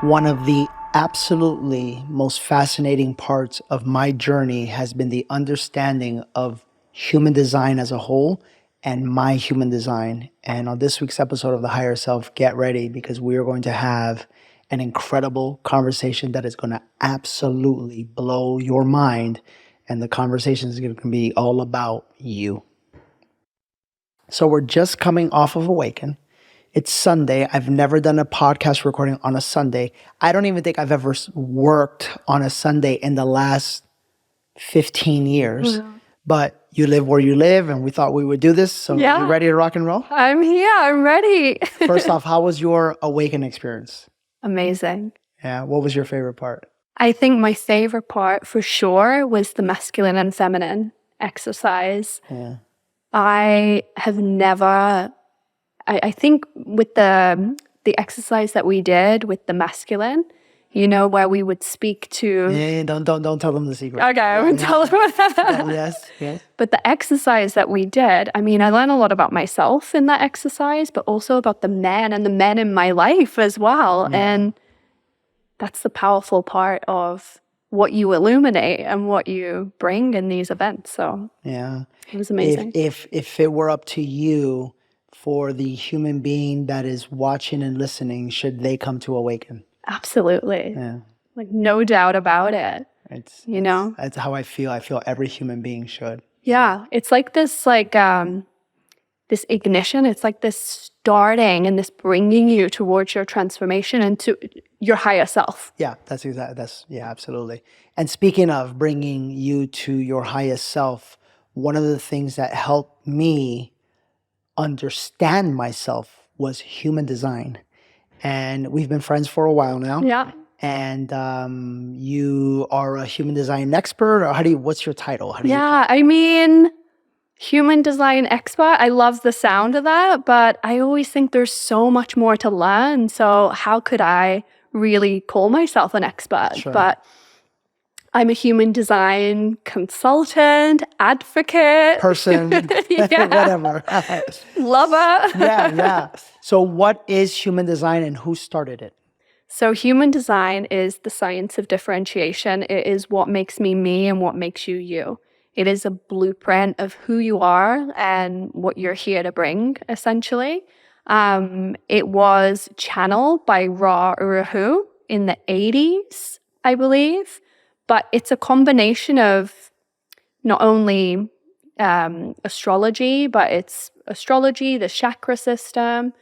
One of the absolutely most fascinating parts of my journey has been the understanding of human design as a whole and my human design. And on this week's episode of The Higher Self, get ready because we are going to have an incredible conversation that is going to absolutely blow your mind. And the conversation is going to be all about you. So we're just coming off of Awaken. It's Sunday. I've never done a podcast recording on a Sunday. I don't even think I've ever worked on a Sunday in the last 15 years. Yeah. But you live where you live, and we thought we would do this. So Yeah. you ready to rock and roll? I'm here. I'm ready. First off, how was your Awaken experience? Amazing. Yeah. What was your favorite part? I think my favorite part for sure was the masculine and feminine exercise. Yeah. I have never, I think with the exercise that we did with the masculine, you know, where we would speak to... Yeah, don't tell them the secret. Okay, I won't tell them. Yes. But the exercise that we did, I mean, I learned a lot about myself in that exercise, but also about the men and the men in my life as well. Yeah. And that's the powerful part of what you illuminate and what you bring in these events. So Yeah. it was amazing. If it were up to you, for the human being that is watching and listening, should they come to Awaken? Absolutely. Yeah. Like, no doubt about it. It's You know? That's how I feel. I feel every human being should. Yeah. It's like this, this ignition. It's like this starting and this bringing you towards your transformation and to your higher self. Yeah, absolutely. And speaking of bringing you to your highest self, one of the things that helped me understand myself was human design. And we've been friends for a while now. Yeah. And you are a human design expert, or what's your title? I mean, human design expert. I love the sound of that, but I always think there's so much more to learn. So how could I really call myself an expert? Sure. But I'm a human design consultant, advocate. Person, whatever. Lover. Yeah. So what is human design and who started it? So human design is the science of differentiation. It is what makes me me and what makes you you. It is a blueprint of who you are and what you're here to bring, essentially. It was channeled by Ra Uru in the 80s, I believe. But it's a combination of not only astrology, but it's astrology, the chakra system,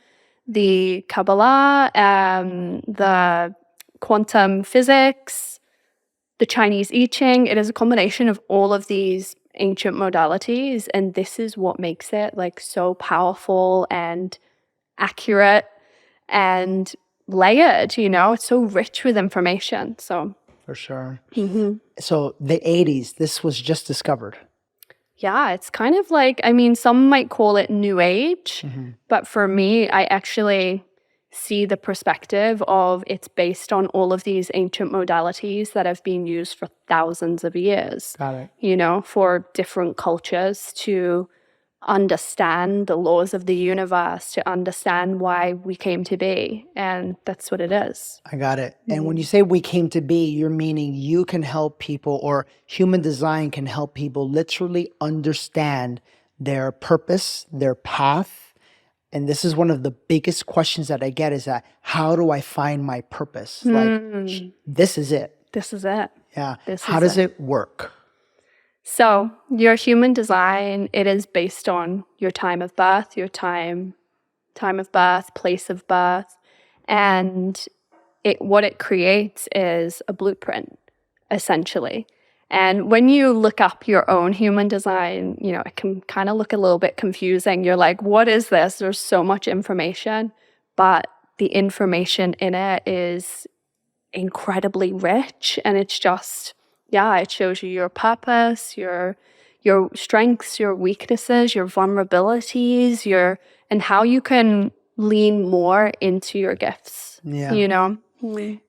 the Kabbalah, the quantum physics, the Chinese I Ching. It is a combination of all of these ancient modalities, and this is what makes it like so powerful and accurate and layered, you know? It's so rich with information, so... For sure. Mm-hmm. So the 80s, this was just discovered. Yeah, it's kind of like, I mean, some might call it new age, but for me, I actually see the perspective of it's based on all of these ancient modalities that have been used for thousands of years. Got it. You know, for different cultures to understand the laws of the universe, to understand why we came to be. And that's what it is. I got it. And when you say we came to be, you're meaning you can help people, or human design can help people literally understand their purpose, their path. And this is one of the biggest questions that I get is that, how do I find my purpose? Like, this is it. This is it. Yeah. This How is does it work? So your human design, it is based on your time of birth, time of birth, place of birth. And what it creates is a blueprint, essentially. And when you look up your own human design, you know, it can kind of look a little bit confusing. You're like, what is this? There's so much information. But the information in it is incredibly rich. And it's just... yeah, it shows you your purpose, your strengths, your weaknesses, your vulnerabilities, and how you can lean more into your gifts. Yeah. You know?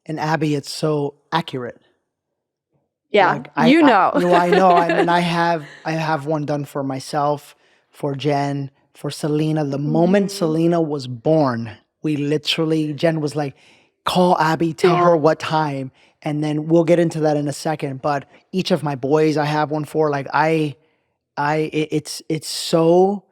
And Abby, it's so accurate. Yeah, Like, I know. I know. I mean, I have one done for myself, for Jen, for Selena. The moment Selena was born, Jen was like, call Abby, tell her what time, and then we'll get into that in a second. But each of my boys, I have one for. Like it's so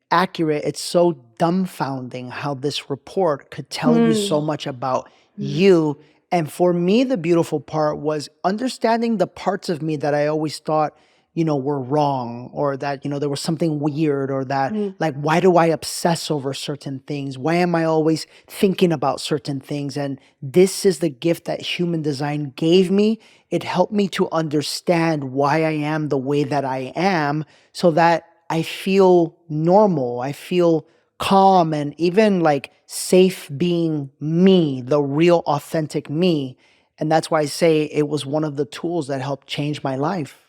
accurate. It's so dumbfounding how this report could tell you so much about you. And for me, the beautiful part was understanding the parts of me that I always thought, were wrong, or that, there was something weird, or that, like, why do I obsess over certain things? Why am I always thinking about certain things? And this is the gift that human design gave me. It helped me to understand why I am the way that I am, so that I feel normal. I feel calm and even like safe being me, the real authentic me. And that's why I say it was one of the tools that helped change my life.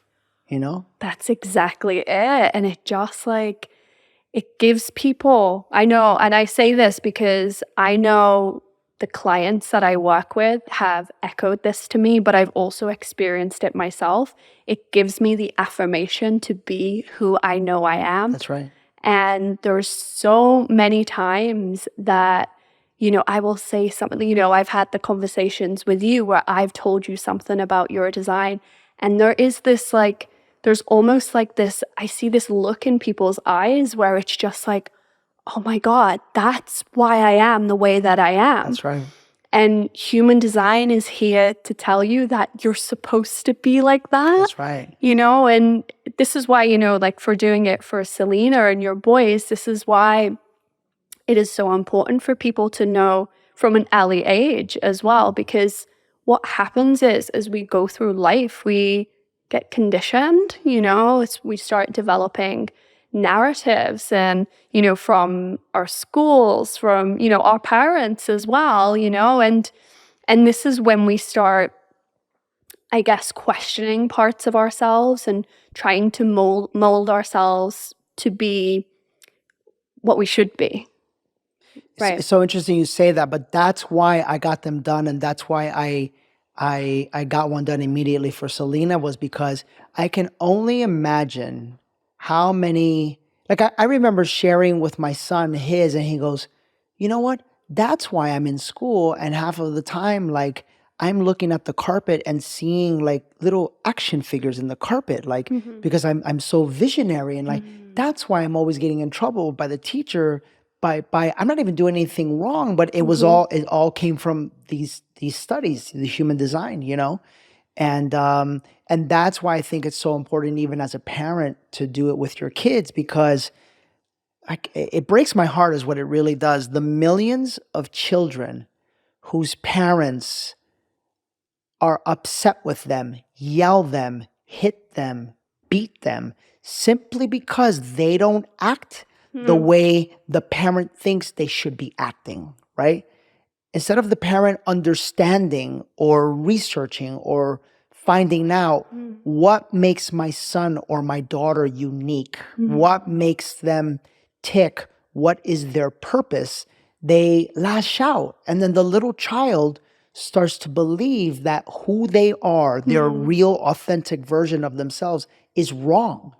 That's exactly it. And it just like, it gives people, I know, and I say this because I know the clients that I work with have echoed this to me, but I've also experienced it myself. It gives me the affirmation to be who I know I am. That's right. And there's so many times that, I will say something, I've had the conversations with you where I've told you something about your design. And there is this like, there's almost like this, I see this look in people's eyes where it's just like, oh my God, that's why I am the way that I am. That's right. And human design is here to tell you that you're supposed to be like that. That's right. And this is why, like for doing it for Selena and your boys, this is why it is so important for people to know from an early age as well, because what happens is as we go through life, we get conditioned, we start developing narratives and, from our schools, from, our parents as well, and this is when we start, I guess, questioning parts of ourselves and trying to mold ourselves to be what we should be. Right. It's so interesting you say that, but that's why I got them done, and that's why I got one done immediately for Selena, was because I can only imagine how many, like I remember sharing with my son his, and he goes, you know what? That's why I'm in school, and half of the time, like, I'm looking at the carpet and seeing like little action figures in the carpet, like, because I'm so visionary, and like that's why I'm always getting in trouble by the teacher. By I'm not even doing anything wrong, but it all came from these studies, the human design, and that's why I think it's so important, even as a parent, to do it with your kids, because it breaks my heart, is what it really does. The millions of children whose parents are upset with them, yell them, hit them, beat them, simply because they don't act the way the parent thinks they should be acting, right? Instead of the parent understanding or researching or finding out what makes my son or my daughter unique, what makes them tick, what is their purpose, they lash out. And then the little child starts to believe that who they are, their real authentic version of themselves, is wrong.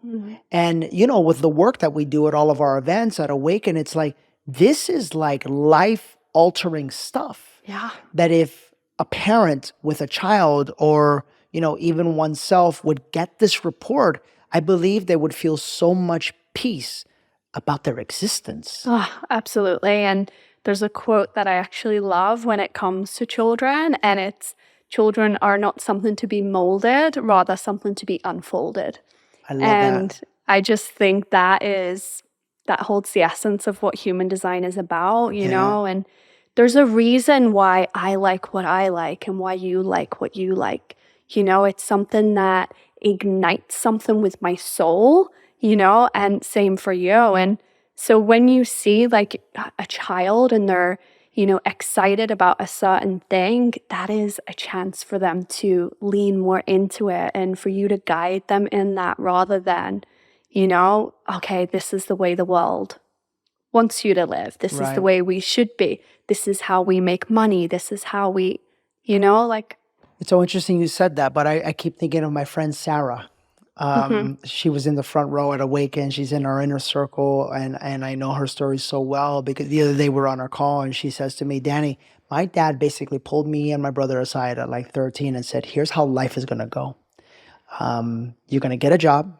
And, with the work that we do at all of our events at Awaken, it's like, this is like life altering stuff. Yeah. That if a parent with a child, or, even oneself, would get this report, I believe they would feel so much peace about their existence. Oh, absolutely. And there's a quote that I actually love when it comes to children, and it's, children are not something to be molded, rather something to be unfolded. I love that. I just think that holds the essence of what human design is about, you know, and there's a reason why I like what I like and why you like what you like. It's something that ignites something with my soul, and same for you. And so when you see like a child and they're, excited about a certain thing, that is a chance for them to lean more into it and for you to guide them in that, rather than, okay, this is the way the world wants you to live. This is the way we should be. This is how we make money. This is how we, like. It's so interesting you said that, but I keep thinking of my friend Sarah. She was in the front row at Awaken. She's in our inner circle, and I know her story so well because the other day we were on our call, and she says to me, Danny, my dad basically pulled me and my brother aside at like 13 and said, here's how life is going to go. You're going to get a job.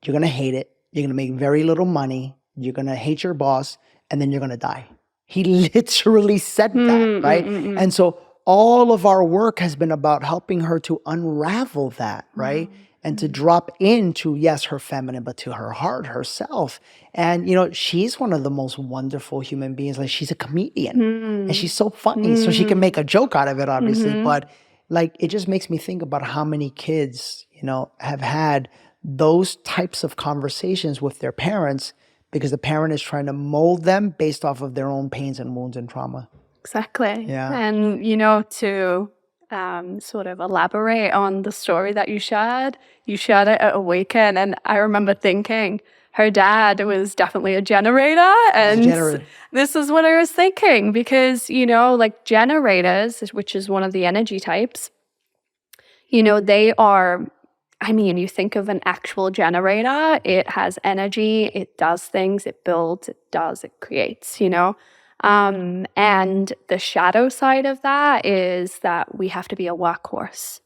You're going to hate it. You're going to make very little money. You're going to hate your boss, and then you're going to die. He literally said that, right? And so all of our work has been about helping her to unravel that, right? And to drop into, yes, her feminine, but to her heart, herself. And, you know, she's one of the most wonderful human beings. Like, she's a comedian and she's so funny. So she can make a joke out of it, obviously. But like, it just makes me think about how many kids, you know, have had those types of conversations with their parents because the parent is trying to mold them based off of their own pains and wounds and trauma. Exactly. Yeah. And, you know, to sort of elaborate on the story that you shared it at Awaken. And I remember thinking her dad was definitely a generator. And this is what I was thinking because, you know, like generators, which is one of the energy types, you know, they are, I mean, you think of an actual generator, it has energy, it does things, it builds, it does, it creates, you know. And the shadow side of that is that we have to be a workhorse.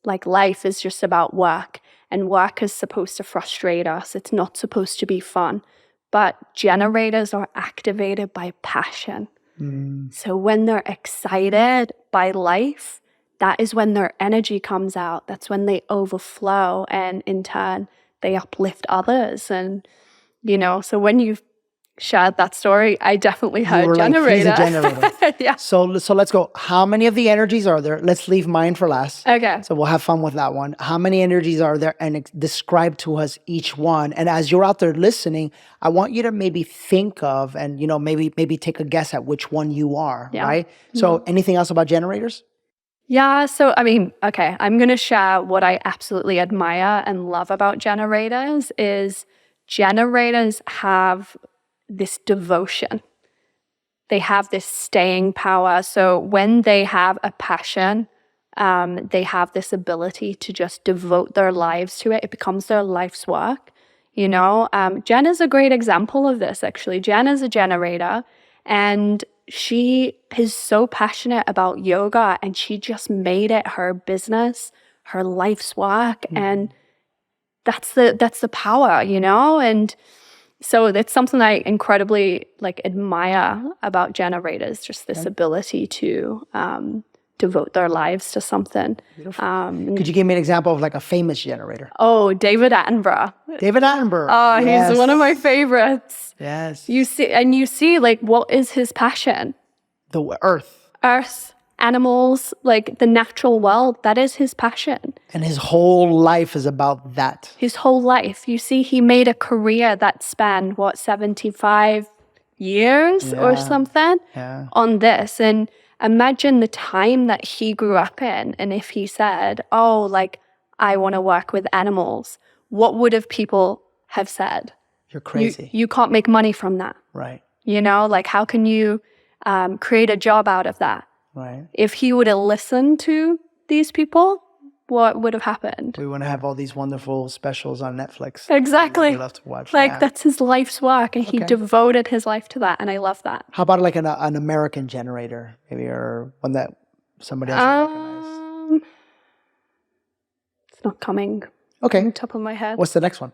Like life is just about work, and work is supposed to frustrate us. It's not supposed to be fun. But generators are activated by passion. So when they're excited by life, that is when their energy comes out. That's when they overflow, and in turn, they uplift others. And, you know, so when you've shared that story, I definitely heard generator. Like, he's a generator. Yeah. So let's go. How many of the energies are there? Let's leave mine for last. Okay. So we'll have fun with that one. How many energies are there? And describe to us each one. And as you're out there listening, I want you to maybe think of and, you know, maybe take a guess at which one you are, right? So anything else about generators? Yeah, so I mean, okay, I'm going to share what I absolutely admire and love about generators is generators have this devotion. They have this staying power. So when they have a passion, they have this ability to just devote their lives to it. It becomes their life's work, you know. Jen is a great example of this, actually. Jen is a generator, and she is so passionate about yoga, and she just made it her business, her life's work. And that's the power, you know. And so it's something I incredibly admire about generators, just this ability to devote their lives to something. Could you give me an example of like a famous generator? Oh, David Attenborough. David Attenborough. Oh, he's one of my favorites. Yes. You see, like, what is his passion? The earth. Earth, animals, like the natural world, that is his passion. And his whole life is about that. His whole life. You see, he made a career that spanned, 75 years or something on this. And imagine the time that he grew up in. And if he said, oh, like, I want to work with animals, what would have people have said? You're crazy. You can't make money from that. Right. You know, like, how can you create a job out of that? Right. If he would have listened to these people, what would have happened? We want to have all these wonderful specials on Netflix. Exactly. We love to watch. Like, that's his life's work, and he devoted his life to that, and I love that. How about like an American generator, maybe, or one that somebody else would recognize? It's not coming. Okay. On the top of my head. What's the next one?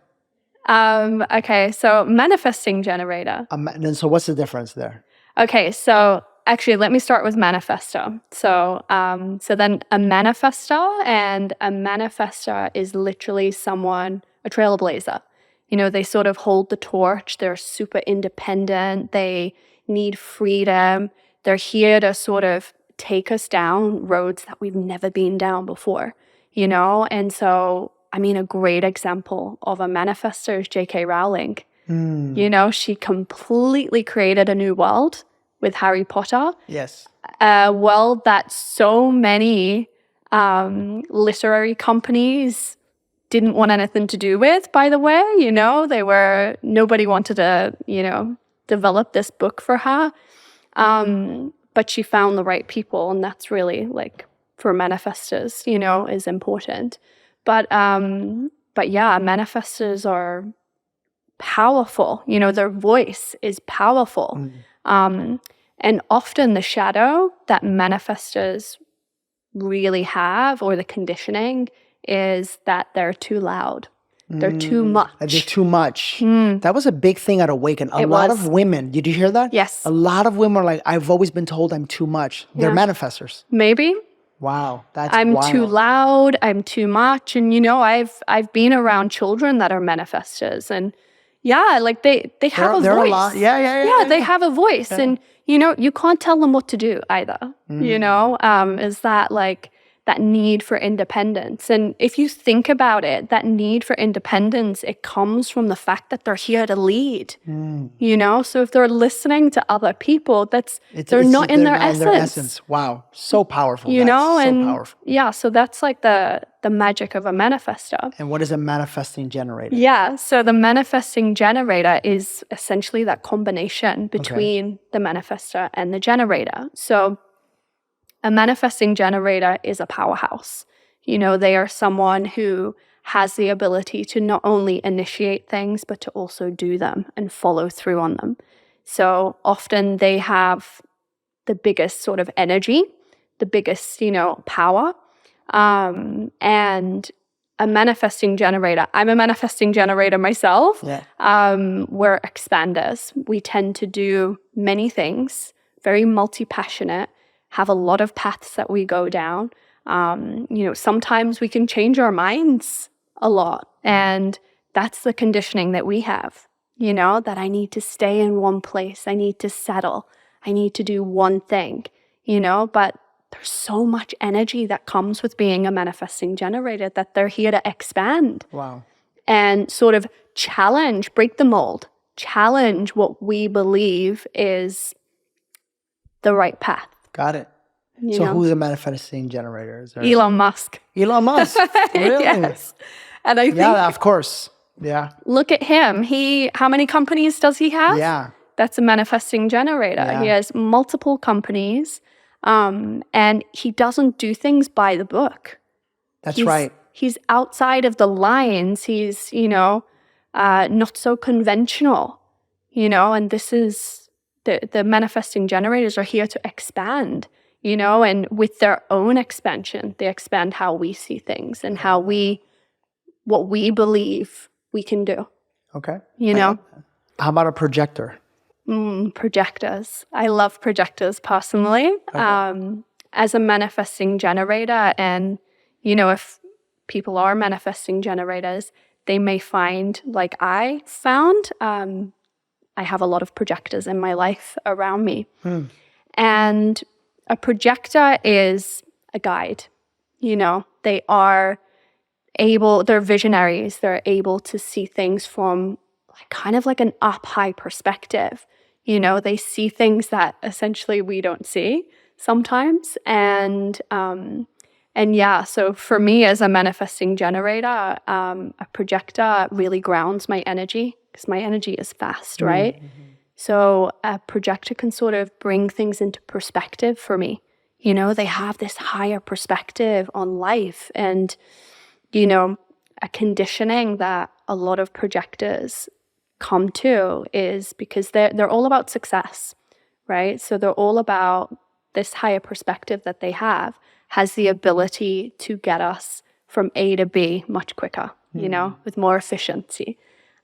Okay, so manifesting generator. And so what's the difference there? Okay, so actually, let me start with manifestor. So then a manifestor, and a manifestor is literally someone, a trailblazer. You know, they sort of hold the torch. They're super independent. They need freedom. They're here to sort of take us down roads that we've never been down before, you know? And so, I mean, a great example of a manifestor is J.K. Rowling. You know, she completely created a new world with Harry Potter. Yes. A world that so many literary companies didn't want anything to do with, by the way. You know, nobody wanted to, you know, develop this book for her. But she found the right people, and that's really, like, for manifestors, you know, is important. But But yeah, manifestors are powerful. You know, their voice is powerful. And often the shadow that manifestors really have, or the conditioning, is that they're too loud. They're too much. They're too much. That was a big thing at Awaken. A lot of women, did you hear that? Yes. A lot of women are like, I've always been told I'm too much. They're manifestors. Maybe. Wow, that's I'm wild. too loud, I'm too much. And you know, I've been around children that are manifestors, and yeah, like they have a they're voice. A lot. Yeah, they have a voice. And you know, you can't tell them what to do either. You know, is that like that need for independence? And if you think about it, that need for independence, it comes from the fact that they're here to lead. You know, so if they're listening to other people, they're not in their essence. Wow, so powerful. You know, so and powerful. Yeah, so that's like the magic of a manifestor. And what is a manifesting generator? Yeah, so the manifesting generator is essentially that combination between the manifestor and the generator. So a manifesting generator is a powerhouse. You know, they are someone who has the ability to not only initiate things, but to also do them and follow through on them. So often they have the biggest sort of energy, the biggest, you know, power. And a manifesting generator, I'm a manifesting generator myself. We're expanders. We tend to do many things, very multi-passionate, have a lot of paths that we go down. You know, sometimes we can change our minds a lot. And that's the conditioning that we have, you know, that I need to stay in one place. I need to settle. I need to do one thing, you know, but there's so much energy that comes with being a manifesting generator that they're here to expand. Wow. And sort of challenge, break the mold, challenge what we believe is the right path. Got it. So who's a manifesting generator? Is there Elon Musk. Elon Musk. Really? Yes. And I think, yeah, of course. Yeah. Look at him. How many companies does he have? Yeah. That's a manifesting generator. Yeah. He has multiple companies, and he doesn't do things by the book. That's right. He's outside of the lines. He's, you know, not so conventional, you know, and this is the manifesting generators are here to expand, you know, and with their own expansion, they expand how we see things and what we believe we can do. Okay. You know? How about a projector? Projectors. I love projectors personally. As a manifesting generator, and, you know, if people are manifesting generators, they may find, like I found, I have a lot of projectors in my life around me. And a projector is a guide. You know, they're visionaries. They're able to see things from kind of like an up high perspective. You know, they see things that essentially we don't see sometimes. And yeah, so for me as a manifesting generator, a projector really grounds my energy because my energy is fast, right? So a projector can sort of bring things into perspective for me. You know, they have this higher perspective on life, and, you know, a conditioning that a lot of projectors come to is because they're all about success, right? So they're all about this higher perspective that they have has the ability to get us from A to B much quicker, you know, with more efficiency.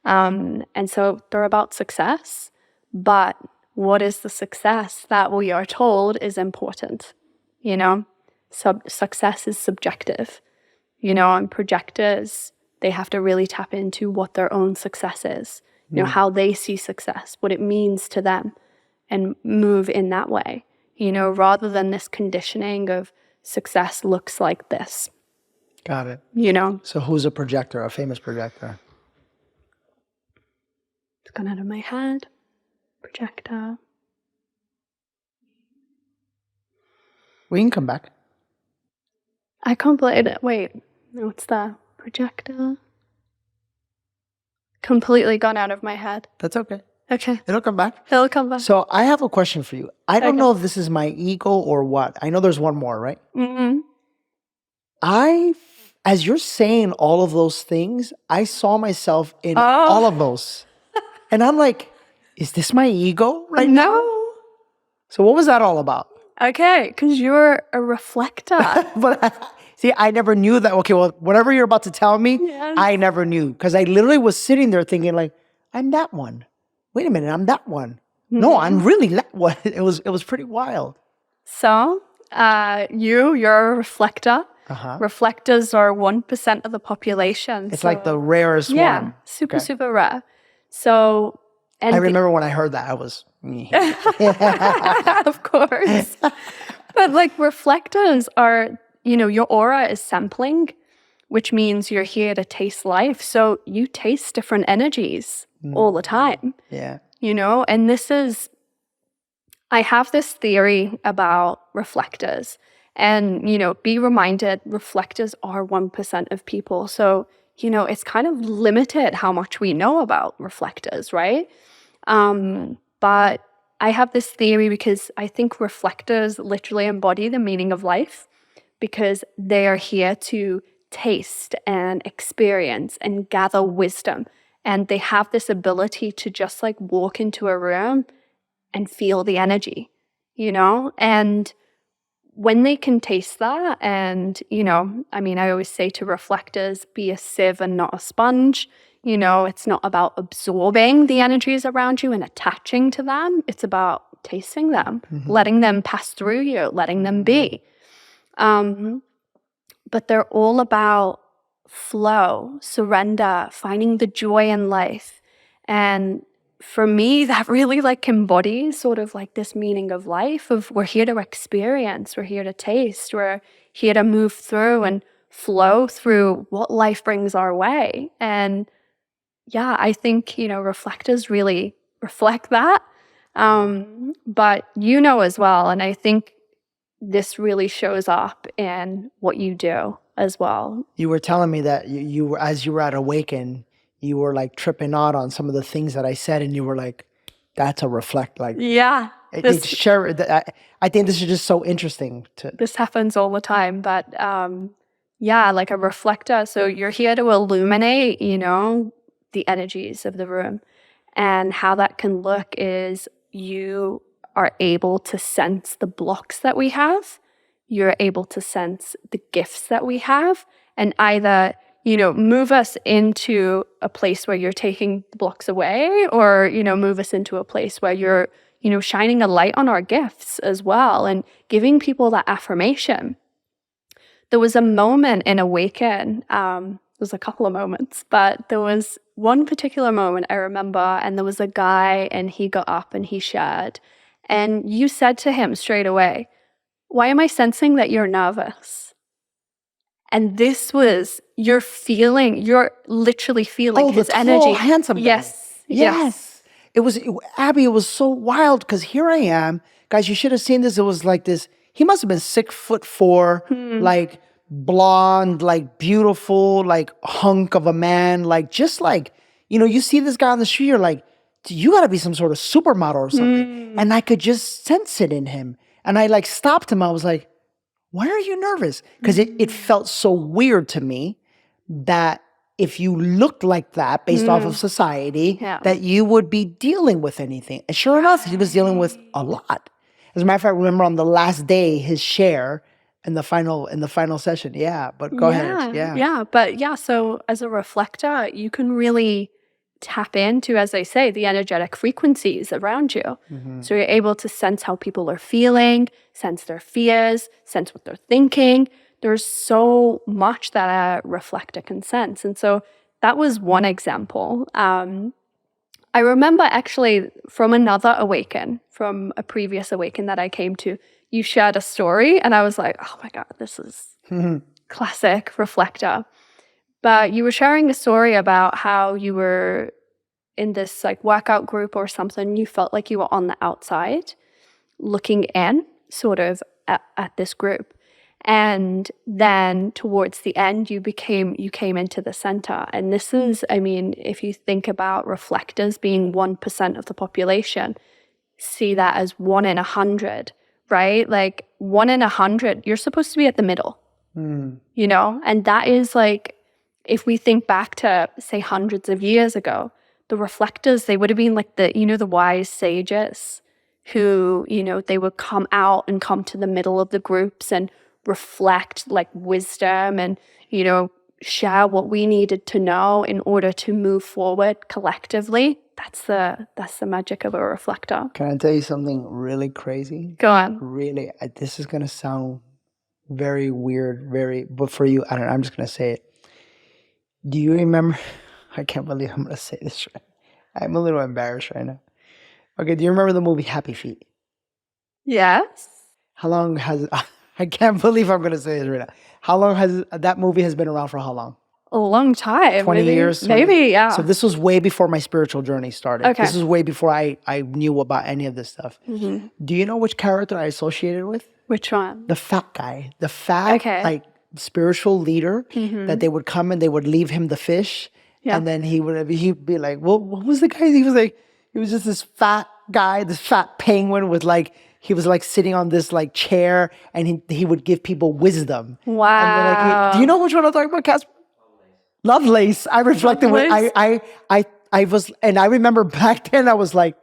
And so they're about success, but what is the success that we are told is important? You know, success is subjective, you know, and projectors, they have to really tap into what their own success is, you know, how they see success, what it means to them, and move in that way, you know, rather than this conditioning of success looks like this. Got it. You know? So who's a projector, a famous projector? It's gone out of my head. Projector. We can come back. I can't believe it. Wait. No, it's the projector. Completely gone out of my head. That's okay. Okay. It'll come back. It'll come back. So I have a question for you. I don't know if this is my ego or what. I know there's one more, right? as you're saying all of those things, I saw myself in all of those. And I'm like, is this my ego right now? No. So what was that all about? Okay, because you're a reflector. But see, I never knew that. Okay, well, whatever you're about to tell me, Yes. I never knew. Because I literally was sitting there thinking like, I'm that one. Wait a minute, I'm that one. No, I'm really that one. It was pretty wild. So, you're a reflector. Reflectors are 1% of the population. It's like the rarest one. Super, super rare. So, and I remember when I heard that, I was... of course. But like reflectors are, your aura is sampling, which means you're here to taste life. So you taste different energies all the time. Yeah. And I have this theory about reflectors. And, be reminded, reflectors are 1% of people. So, it's kind of limited how much we know about reflectors, right? But I have this theory because I think reflectors literally embody the meaning of life because they are here to taste and experience and gather wisdom. And they have this ability to just like walk into a room and feel the energy, And when they can taste that and, I always say to reflectors, be a sieve and not a sponge. It's not about absorbing the energies around you and attaching to them. It's about tasting them, letting them pass through you, letting them be. But they're all about flow, surrender, finding the joy in life. And for me, that really like embodies sort of like this meaning of life of we're here to experience, we're here to taste, we're here to move through and flow through what life brings our way. And yeah, I think, reflectors really reflect that. But as well, and I think this really shows up in what you do as well. You were telling me that you were, as you were at Awaken, you were like tripping out on some of the things that I said, and you were like, that's a reflect. Like, yeah. I think this is just so interesting. This happens all the time, but like a reflector. So you're here to illuminate, the energies of the room. And how that can look is you are able to sense the blocks that we have. You're able to sense the gifts that we have and either, move us into a place where you're taking the blocks away or, move us into a place where you're, shining a light on our gifts as well and giving people that affirmation. There was a moment in Awaken, there's a couple of moments, but there was one particular moment I remember, and there was a guy and he got up and he shared. And you said to him straight away, why am I sensing that you're nervous? And this was, you're literally feeling his energy. Oh, handsome guy. Yes. Abbey, it was so wild because here I am. Guys, you should have seen this. It was like this, he must have been 6'4", like blonde, like beautiful, like hunk of a man, like just like, you see this guy on the street, you're like, you gotta be some sort of supermodel or something. And I could just sense it in him. And I like stopped him. I was like, why are you nervous? Because it felt so weird to me that if you looked like that based off of society, that you would be dealing with anything. And sure enough, he was dealing with a lot. As a matter of fact, I remember on the last day, his share in the final session. Yeah, but go ahead. Yeah. So as a reflector, you can really tap into, as I say, the energetic frequencies around you. So you're able to sense how people are feeling, sense their fears, sense what they're thinking. There's so much that a reflector can sense. And so that was one example. I remember actually from another Awaken, from a previous Awaken that I came to, you shared a story and I was like, oh my God, this is classic reflector. But you were sharing a story about how you were in this like workout group or something. You felt like you were on the outside looking in sort of at this group. And then towards the end, you came into the center. And this is, if you think about reflectors being 1% of the population, see that as 1 in 100, right? Like 1 in 100, you're supposed to be at the middle. you know? And that is like, if we think back to, say, hundreds of years ago, the reflectors, they would have been like the wise sages who, they would come out and come to the middle of the groups and reflect like wisdom and, share what we needed to know in order to move forward collectively. That's the magic of a reflector. Can I tell you something really crazy? Go on. Really, this is going to sound very weird, but for you, I don't know, I'm just going to say it. Do you remember? I can't believe I'm going to say this right. I'm a little embarrassed right now. Okay, do you remember the movie Happy Feet? Yes. How long has... I can't believe I'm going to say this right now. How long has... That movie has been around for how long? A long time. 20 years? Maybe, yeah. So this was way before my spiritual journey started. Okay. This was way before I knew about any of this stuff. Mm-hmm. Do you know which character I associated with? Which one? The fat guy. The fat, like, spiritual leader that they would come and they would leave him the fish. Yeah. And then he'd be like, well, what was the guy? He was just this fat guy, this fat penguin with like, he was like sitting on this like chair and he would give people wisdom. Wow. And do you know which one I'm talking about, Casper? Lovelace. I reflected when I was, and I remember back then I was like,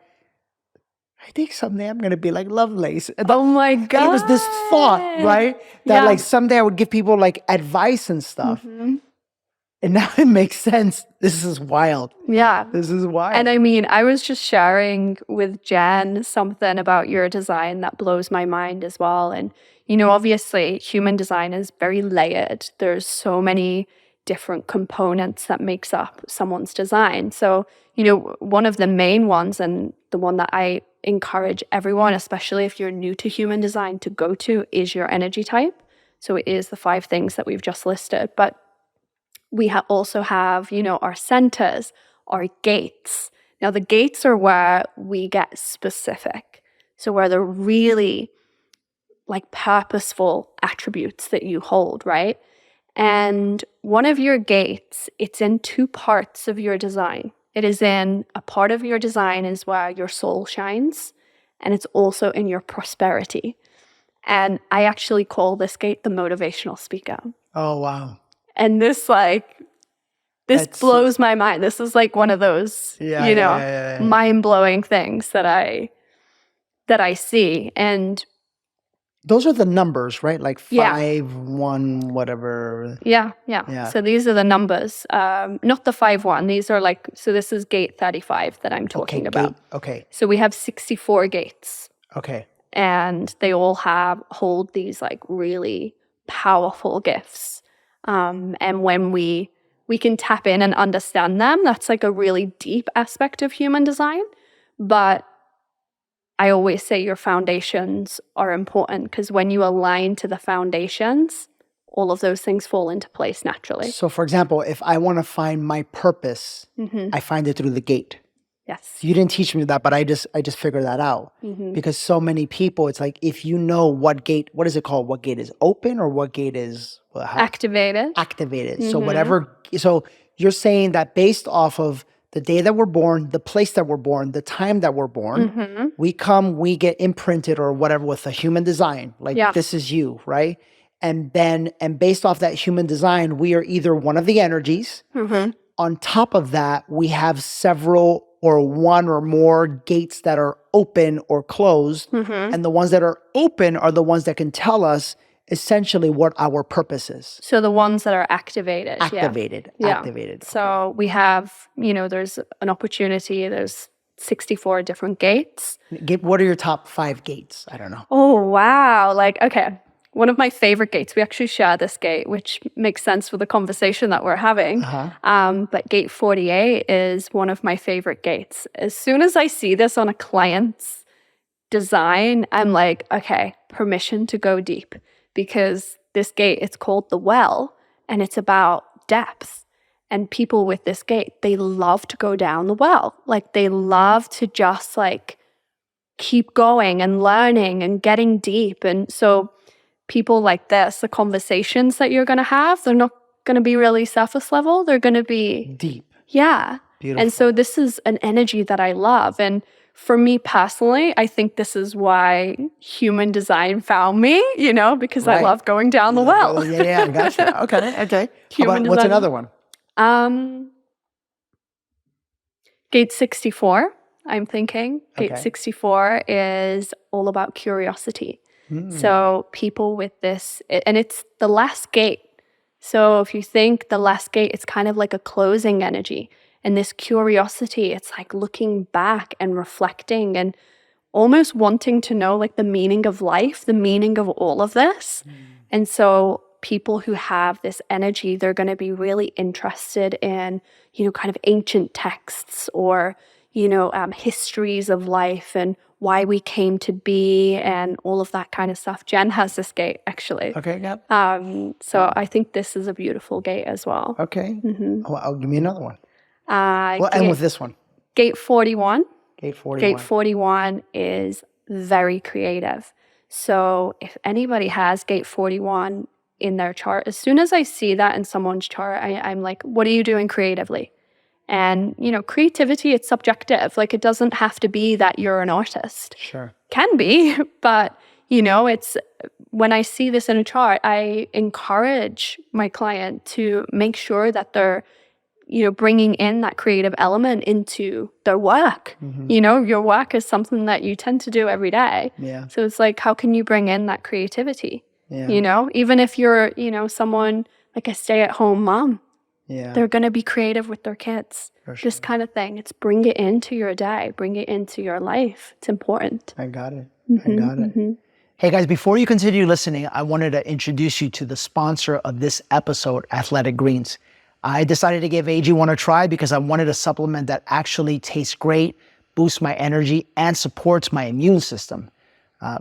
I think someday I'm going to be like Lovelace. Oh my God. It was this thought, right? That like someday I would give people like advice and stuff. Mm-hmm. And now it makes sense. This is wild. Yeah. This is wild. And I mean, I was just sharing with Jen something about your design that blows my mind as well. And, obviously human design is very layered. There's so many different components that makes up someone's design. So, one of the main ones and the one that I encourage everyone, especially if you're new to human design, to go to is your energy type. So it is the 5 things that we've just listed. But we also have, our centers, our gates. Now, the gates are where we get specific. So where they're really like purposeful attributes that you hold, right? And one of your gates, it's in 2 parts of your design. It is in a part of your design is where your soul shines, and it's also in your prosperity. And I actually call this gate the motivational speaker. Oh, wow. And this blows my mind. This is like one of those, mind-blowing things that I see. And those are the numbers, right? Like 5, 1, whatever. Yeah. So these are the numbers. Not the 5, 1. These are like, so this is gate 35 that I'm talking about. Okay. So we have 64 gates. Okay. And they all hold these like really powerful gifts. And when we can tap in and understand them, that's like a really deep aspect of human design. But I always say your foundations are important because when you align to the foundations, all of those things fall into place naturally. So for example, if I want to find my purpose, I find it through the gate. Yes. You didn't teach me that, but I just figured that out. Because so many people, it's like, if you know what is it called? What gate is open or what gate is activated? Activated. So you're saying that based off of the day that we're born, the place that we're born, the time that we're born, we get imprinted or whatever with a human design. Like this is you, right? And based off that human design, we are either one of the energies. On top of that, we have several or 1 or more gates that are open or closed. And the ones that are open are the ones that can tell us essentially what our purpose is. So the ones that are activated. Activated. So we have, there's an opportunity. There's 64 different gates. What are your top 5 gates? I don't know. Oh, wow. Okay. One of my favorite gates, we actually share this gate, which makes sense for the conversation that we're having. But gate 48 is one of my favorite gates. As soon as I see this on a client's design, I'm like, okay, permission to go deep. Because this gate, it's called the well, and it's about depth. And people with this gate, they love to go down the well. Like they love to just like keep going and learning and getting deep. And so people like this, the conversations that you're going to have, they're not going to be really surface level. They're going to be deep. Yeah. Beautiful. And so this is an energy that I love. And For me personally, I think this is why human design found me, because I Right. love going down the well. Yeah, I got you. Okay. Human What's design. another one? Gate 64, I'm thinking. Gate Okay. 64 is all about curiosity. So people with this, and it's the last gate. So if you think the last gate, it's kind of like a closing energy. And this curiosity, it's like looking back and reflecting and almost wanting to know like the meaning of life, the meaning of all of this. And so people who have this energy, they're going to be really interested in, kind of ancient texts or, histories of life and why we came to be and all of that kind of stuff. Jen has this gate, actually. Okay, yep. So I think this is a beautiful gate as well. Okay. Well, give me another one. We'll Gate, end with this one. Gate 41. Gate 41. Gate 41 is very creative. So if anybody has Gate 41 in their chart, as soon as I see that in someone's chart, I'm like, what are you doing creatively? And, creativity, it's subjective. Like, it doesn't have to be that you're an artist. Sure. Can be, but, it's when I see this in a chart, I encourage my client to make sure that they're, bringing in that creative element into their work. Your work is something that you tend to do every day. Yeah. So it's like, how can you bring in that creativity? Yeah. Even if you're, someone like a stay-at-home mom, Yeah. they're going to be creative with their kids. For sure. This kind of thing. It's bring it into your day, bring it into your life. It's important. I got it. Hey guys, before you continue listening, I wanted to introduce you to the sponsor of this episode, Athletic Greens. I decided to give AG1 a try because I wanted a supplement that actually tastes great, boosts my energy, and supports my immune system.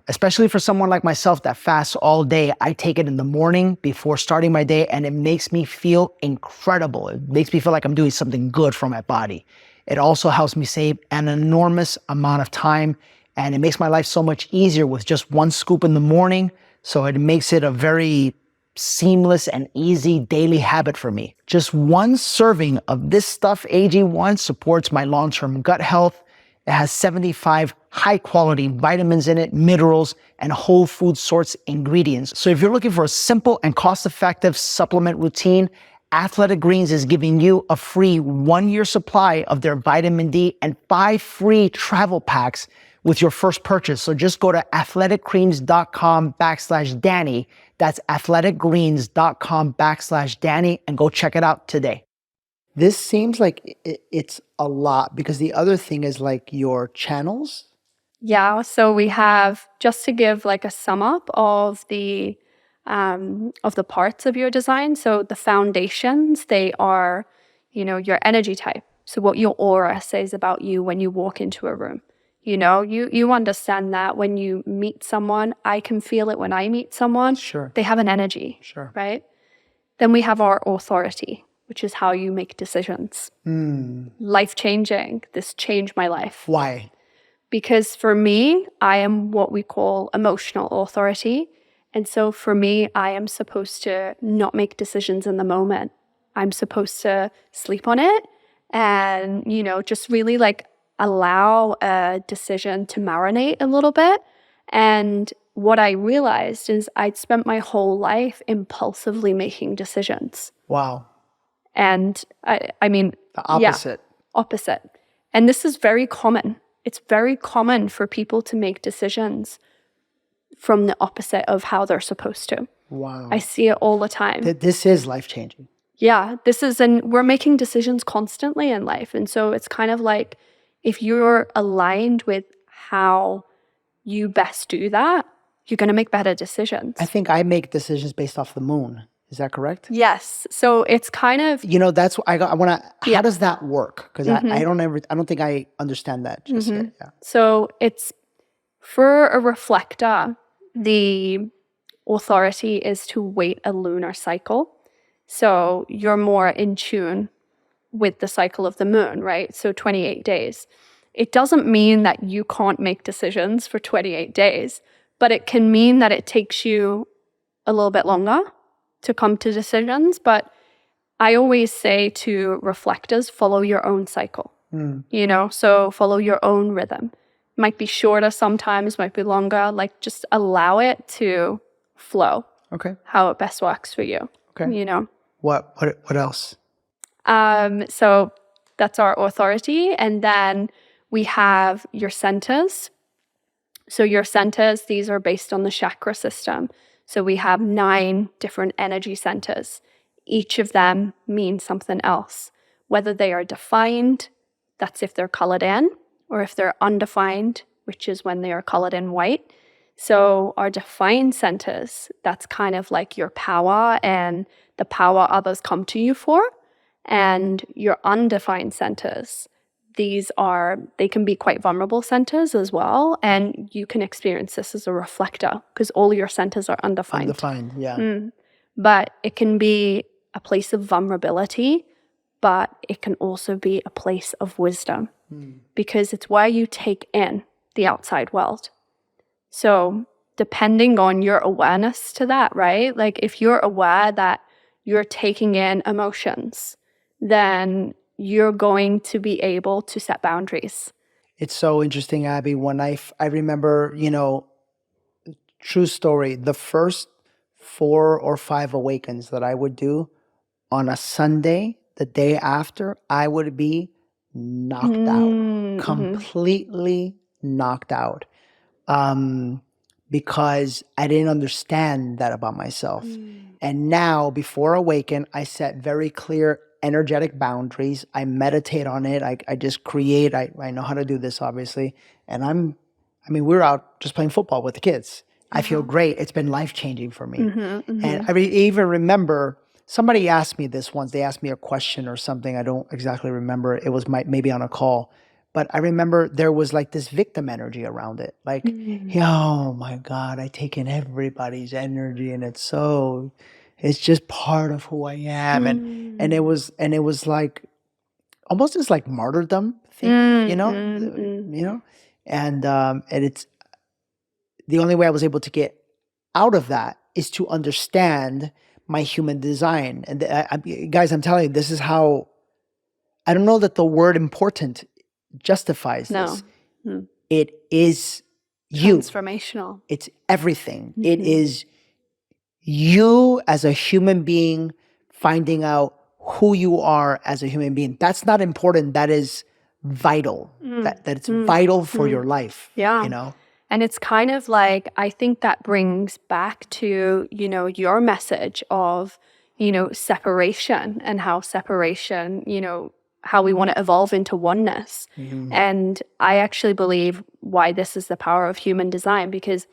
Especially for someone like myself that fasts all day, I take it in the morning before starting my day, and it makes me feel incredible. It makes me feel like I'm doing something good for my body. It also helps me save an enormous amount of time, and it makes my life so much easier with just one scoop in the morning. So it makes it a very seamless and easy daily habit for me. Just one serving of this stuff, AG1, supports my long-term gut health. It has 75 high-quality vitamins in it, minerals, and whole food source ingredients. So if you're looking for a simple and cost-effective supplement routine, Athletic Greens is giving you a free 1-year supply of their vitamin D and 5 free travel packs with your first purchase. So just go to athleticgreens.com/Danny. That's athleticgreens.com/Danny and go check it out today. This seems like it's a lot because the other thing is like your channels. Yeah, so we have, just to give like a sum up of the parts of your design. So the foundations, they are, your energy type. So what your aura says about you when you walk into a room. You understand that when you meet someone, I can feel it when I meet someone. Sure. They have an energy. Sure. Right? Then we have our authority, which is how you make decisions. Life-changing. This changed my life. Why? Because for me, I am what we call emotional authority. And so for me, I am supposed to not make decisions in the moment. I'm supposed to sleep on it and, just really like allow a decision to marinate a little bit. And what I realized is I'd spent my whole life impulsively making decisions. Wow. And I mean, the opposite. Yeah, opposite. And this is very common. It's very common for people to make decisions from the opposite of how they're supposed to. Wow. I see it all the time. This is life-changing. Yeah, and we're making decisions constantly in life. And so it's kind of like, if you're aligned with how you best do that, you're going to make better decisions. I think I make decisions based off the moon. Is that correct? Yes. So it's kind of, that's what I want to, how does that work? Because I don't think I understand that just yet. Yeah. So it's, for a reflector, the authority is to wait a lunar cycle. So you're more in tune with the cycle of the moon, right? So 28 days. It doesn't mean that you can't make decisions for 28 days, but it can mean that it takes you a little bit longer to come to decisions. But I always say to reflectors, follow your own cycle, so follow your own rhythm. Might be shorter sometimes, might be longer. Like, just allow it to flow. Okay. How it best works for you. Okay. You know. What else? So that's our authority. And then we have your centers. So your centers, these are based on the chakra system. So we have 9 different energy centers. Each of them means something else. Whether they are defined, that's if they're colored in, or if they're undefined, which is when they are colored in white. So our defined centers, that's kind of like your power and the power others come to you for. And your undefined centers, they can be quite vulnerable centers as well. And you can experience this as a reflector because all your centers are undefined. Undefined, yeah. But it can be a place of vulnerability, but it can also be a place of wisdom because it's where you take in the outside world. So depending on your awareness to that, right? Like if you're aware that you're taking in emotions, then you're going to be able to set boundaries. It's so interesting, Abby. When I remember, true story, the first 4 or 5 awakens that I would do on a Sunday, the day after, I would be knocked out, completely knocked out, because I didn't understand that about myself. And now, before awaken, I set very clear energetic boundaries. I meditate on it. I just create. I know how to do this, obviously. And we're out just playing football with the kids. I feel great. It's been life-changing for me. And I even remember somebody asked me this once. They asked me a question or something. I don't exactly remember. It was maybe on a call. But I remember there was like this victim energy around it. Like, oh my God, I take in everybody's energy and it's just part of who I am. And it was like almost this like martyrdom thing, and it's the only way I was able to get out of that is to understand my human design. And guys, I'm telling you, this is how, I don't know that the word important justifies this. It is you. Transformational. It's everything. It is you as a human being finding out who you are as a human being. That's not important. That is vital. That it's vital for your life. Yeah. And it's kind of like, I think that brings back to, your message of, separation and how separation, how we want to evolve into oneness. And I actually believe why this is the power of human design, because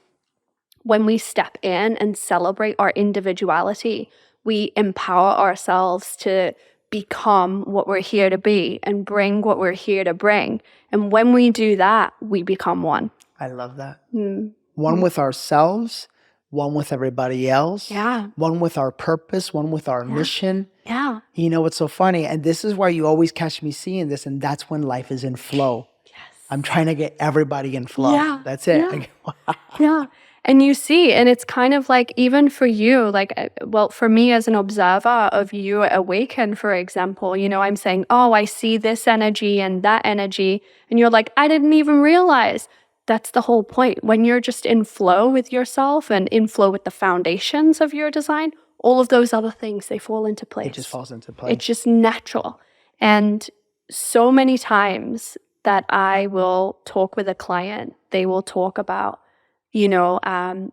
when we step in and celebrate our individuality, we empower ourselves to become what we're here to be and bring what we're here to bring. And when we do that, we become one. I love that. One with ourselves, one with everybody else. Yeah. One with our purpose, one with our mission. Yeah. What's so funny? And this is why you always catch me seeing this, and that's when life is in flow. Yes. I'm trying to get everybody in flow. Yeah. That's it. Yeah. Yeah. And you see, and it's kind of like, even for you, like, well, for me as an observer of you awaken, for example, I'm saying, oh, I see this energy and that energy. And you're like, I didn't even realize. That's the whole point. When you're just in flow with yourself and in flow with the foundations of your design, all of those other things, they fall into place. It just falls into place. It's just natural. And so many times that I will talk with a client, they will talk about,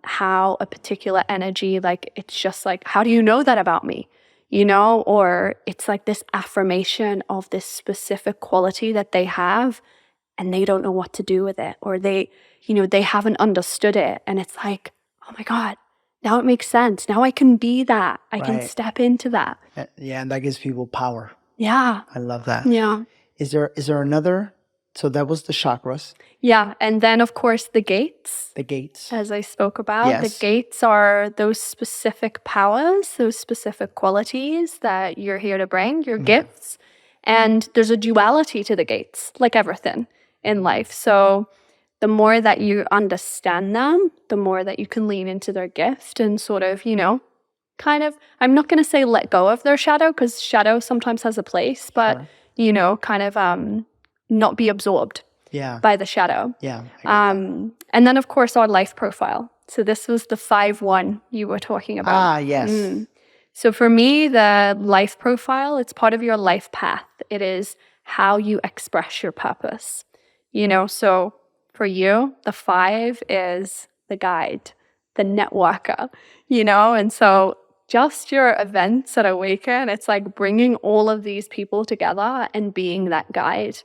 how a particular energy, like, it's just like, how do you know that about me? Or it's like this affirmation of this specific quality that they have, and they don't know what to do with it, or they haven't understood it. And it's like, oh my God, now it makes sense. Now I can be that. I can step into that. Yeah, and that gives people power. Yeah. I love that. Yeah. Is there another? So that was the chakras. Yeah. And then, of course, the gates. The gates. As I spoke about. Yes. The gates are those specific powers, those specific qualities that you're here to bring, your gifts. And there's a duality to the gates, like everything in life. So the more that you understand them, the more that you can lean into their gift and sort of, kind of, I'm not going to say let go of their shadow, because shadow sometimes has a place, but, kind of not be absorbed. Yeah. by the shadow. Yeah. I get that. And then, of course, our life profile. So this was the 5-1 you were talking about. Ah, yes. So for me, the life profile, it's part of your life path. It is how you express your purpose. So for you, the 5 is the guide, the networker, and so just your events at Awaken, it's like bringing all of these people together and being that guide.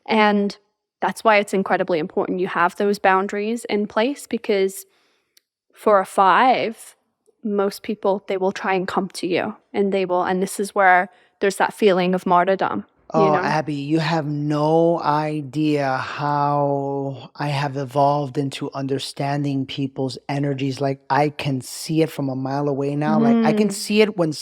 And that's why it's incredibly important you have those boundaries in place, because for a 5, most people, they will try and come to you, and this is where there's that feeling of martyrdom. Oh, Abby, you have no idea how I have evolved into understanding people's energies. Like, I can see it from a mile away now. Like, I can see it when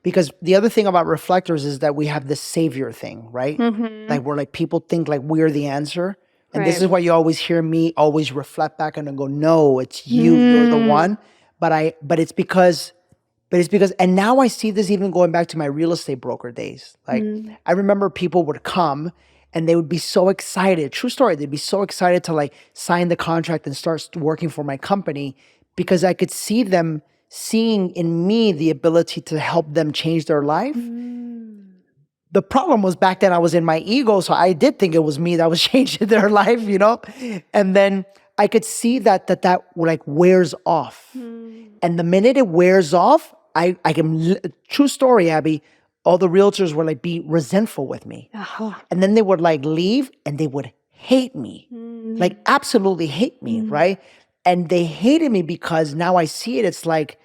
because the other thing about reflectors is that we have this savior thing, right? Like, we're like, people think like we're the answer. And this is why you always hear me always reflect back and go, no, it's you, you're the one. But it's because, and now I see this even going back to my real estate broker days. Like, I remember people would come and they would be so excited. True story. They'd be so excited to like sign the contract and start working for my company, because I could see them seeing in me the ability to help them change their life. The problem was back then I was in my ego. So I did think it was me that was changing their life, and then I could see that like wears off. And the minute it wears off, I can, true story, Abby, all the realtors were like be resentful with me. And then they would like leave and they would hate me, like absolutely hate me, right? And they hated me because now I see it. It's like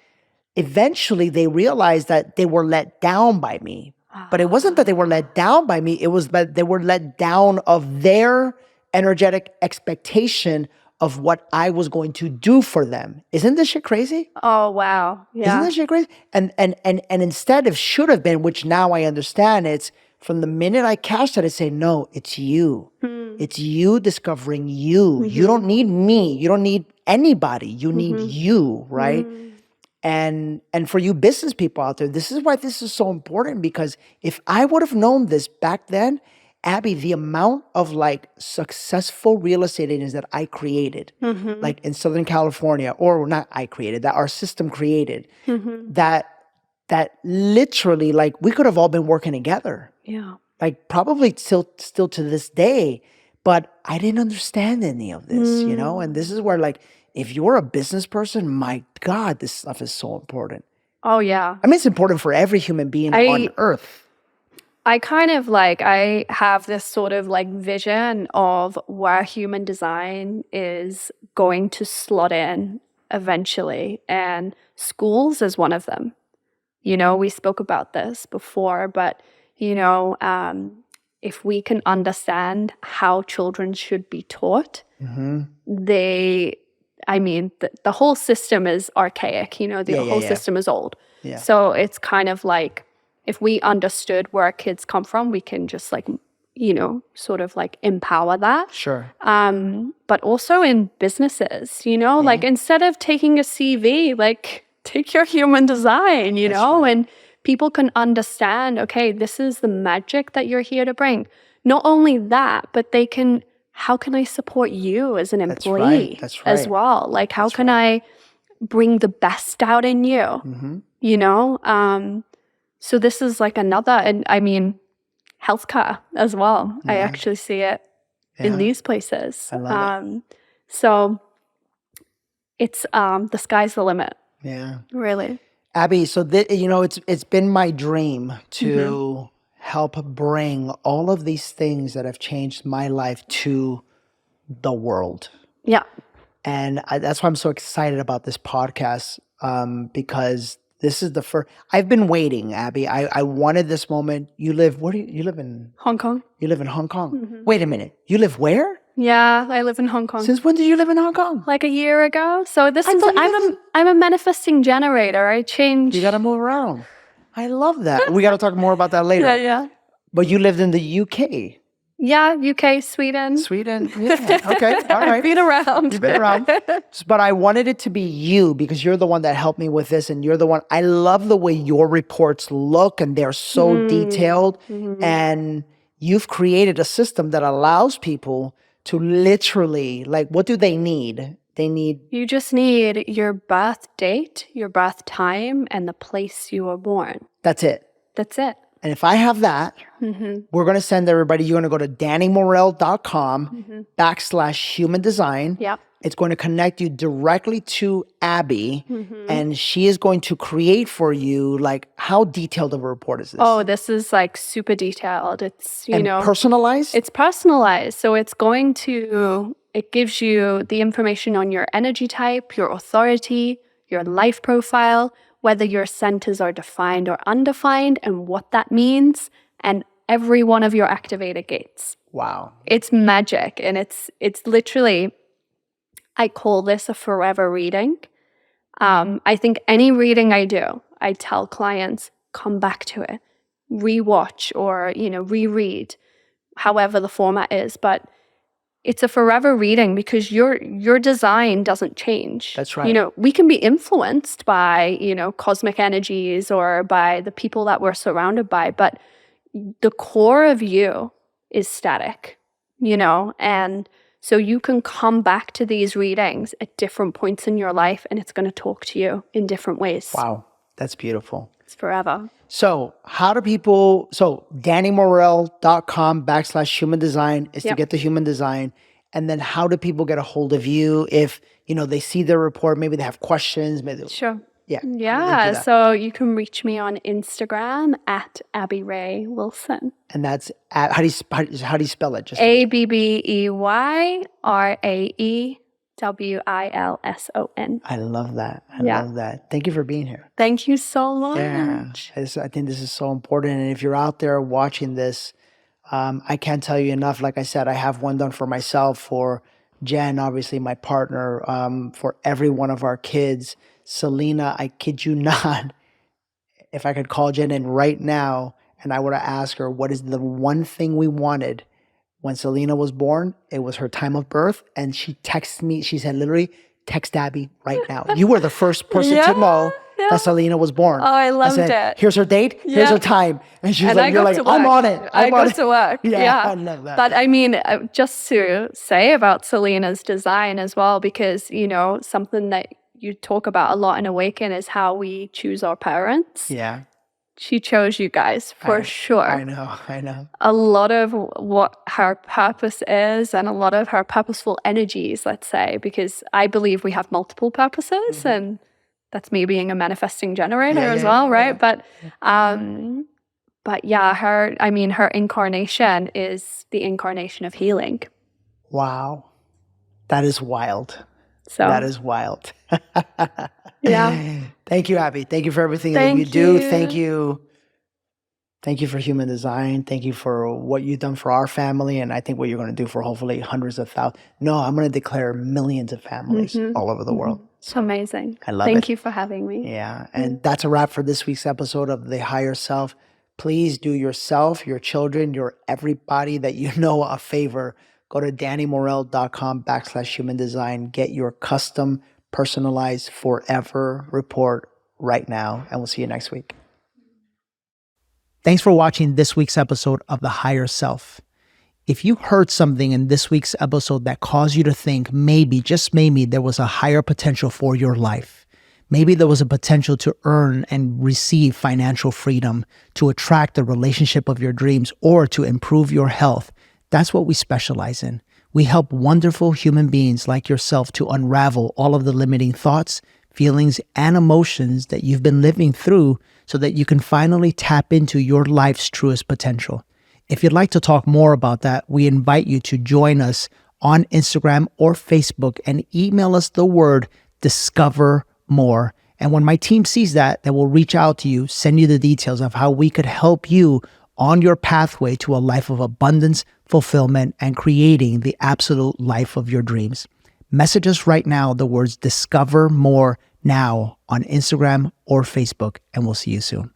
eventually they realized that they were let down by me. But it wasn't that they were let down by me. It was that they were let down of their energetic expectation of what I was going to do for them. Isn't this shit crazy? Oh, wow. Yeah. Isn't this shit crazy? And instead of should have been, which now I understand, it's from the minute I cashed it, I say, no, it's you. It's you discovering you. You don't need me. You don't need anybody. You need you, right? And for you business people out there, this is why this is so important, because if I would have known this back then, Abby, the amount of like successful real estate agents that I created, like in Southern California, or not I created, that our system created, that literally like we could have all been working together. Yeah. Like probably still to this day, but I didn't understand any of this, and this is where like, if you're a business person, my God, this stuff is so important. Oh, yeah. I mean, it's important for every human being on earth. I kind of like, I have this sort of like vision of where human design is going to slot in eventually. And schools is one of them. We spoke about this before, but, if we can understand how children should be taught, the whole system is archaic, the whole system is old. Yeah. So it's kind of like, if we understood where our kids come from, we can just like, sort of like empower that. Sure. But also in businesses, like instead of taking a CV, like take your human design, right. And people can understand, okay, this is the magic that you're here to bring. Not only that, but how can I support you as an employee as well? Like, how can I bring the best out in you, So this is like another, and I mean, healthcare as well. I actually see it in these places. I love it. So it's the sky's the limit. Yeah. Really. Abby, so it's been my dream to help bring all of these things that have changed my life to the world. Yeah. And that's why I'm so excited about this podcast, because this is the first. I've been waiting, Abby. I wanted this moment. You live in? Hong Kong. You live in Hong Kong? Wait a minute. You live where? Yeah, I live in Hong Kong. Since when did you live in Hong Kong? Like a year ago. So I'm a manifesting generator. I change. You got to move around. I love that. We got to talk more about that later. Yeah. But you lived in the UK. Yeah, UK, Sweden. Yeah. Okay. All right. I've been around. You've been around. But I wanted it to be you, because you're the one that helped me with this, and you're the one. I love the way your reports look, and they're so detailed. And you've created a system that allows people to literally, like, what do they need? You just need your birth date, your birth time, and the place you were born. That's it. That's it. And if I have that, we're going to send everybody, you're going to go to dannymorel.com/human design. Yep. It's going to connect you directly to Abbey, and she is going to create for you, like, how detailed of a report is this? Oh, this is like super detailed. It's, personalized? It's personalized. So it gives you the information on your energy type, your authority, your life profile, whether your centers are defined or undefined, and what that means, and every one of your activated gates. Wow. It's magic. And it's literally, I call this a forever reading. I think any reading I do, I tell clients, come back to it, rewatch or, reread, however the format is. But it's a forever reading because your design doesn't change. That's right. We can be influenced by, cosmic energies or by the people that we're surrounded by, but the core of you is static, and so you can come back to these readings at different points in your life, and it's going to talk to you in different ways. Wow, that's beautiful. It's forever. So dannymorel.com/human design is to get the human design. And then how do people get a hold of you if, they see their report, maybe they have questions? Sure. Yeah. Yeah. So you can reach me on Instagram at Abbey Rae Wilson. And that's how do you spell it? Just AbbeyRaeWilson. I love that. I love that. Thank you for being here. Thank you so much. Yeah. I think this is so important. And if you're out there watching this, I can't tell you enough. Like I said, I have one done for myself, for Jen, obviously my partner, for every one of our kids. Selena, I kid you not, if I could call Jen in right now and I were to ask her what is the one thing we wanted when Selena was born, it was her time of birth. And she texted me, she said, literally, text Abbey right now. You were the first person to know that Selena was born. Oh, I loved it. Here's her date, here's her time. And she's like, I'm on it. I got to work. Yeah, I love that. But I mean, just to say about Selena's design as well, because, something that you talk about a lot in Awaken is how we choose our parents. Yeah. She chose you guys for sure. I know. A lot of what her purpose is and a lot of her purposeful energies, let's say, because I believe we have multiple purposes, and that's me being a manifesting generator as well, right? But yeah, her incarnation is the incarnation of healing. Wow. That is wild. So that is wild. Yeah. Thank you, Abbey. Thank you for everything that you do. Thank you. Thank you for human design. Thank you for what you've done for our family. And I think what you're going to do for hopefully hundreds of thousands. No, I'm going to declare millions of families all over the world. It's amazing. I love it. Thank you for having me. Yeah. And that's a wrap for this week's episode of The Higher Self. Please do yourself, your children, your everybody that you know a favor. Go to dannymorel.com/human design. Get your custom, personalized, forever report right now. And we'll see you next week. Thanks for watching this week's episode of The Higher Self. If you heard something in this week's episode that caused you to think maybe, just maybe, there was a higher potential for your life, maybe there was a potential to earn and receive financial freedom, to attract the relationship of your dreams, or to improve your health, that's what we specialize in. We help wonderful human beings like yourself to unravel all of the limiting thoughts, feelings, and emotions that you've been living through so that you can finally tap into your life's truest potential. If you'd like to talk more about that, we invite you to join us on Instagram or Facebook and email us the word Discover More. And when my team sees that, they will reach out to you, send you the details of how we could help you on your pathway to a life of abundance, fulfillment, and creating the absolute life of your dreams. Message us right now the words Discover More now on Instagram or Facebook, and we'll see you soon.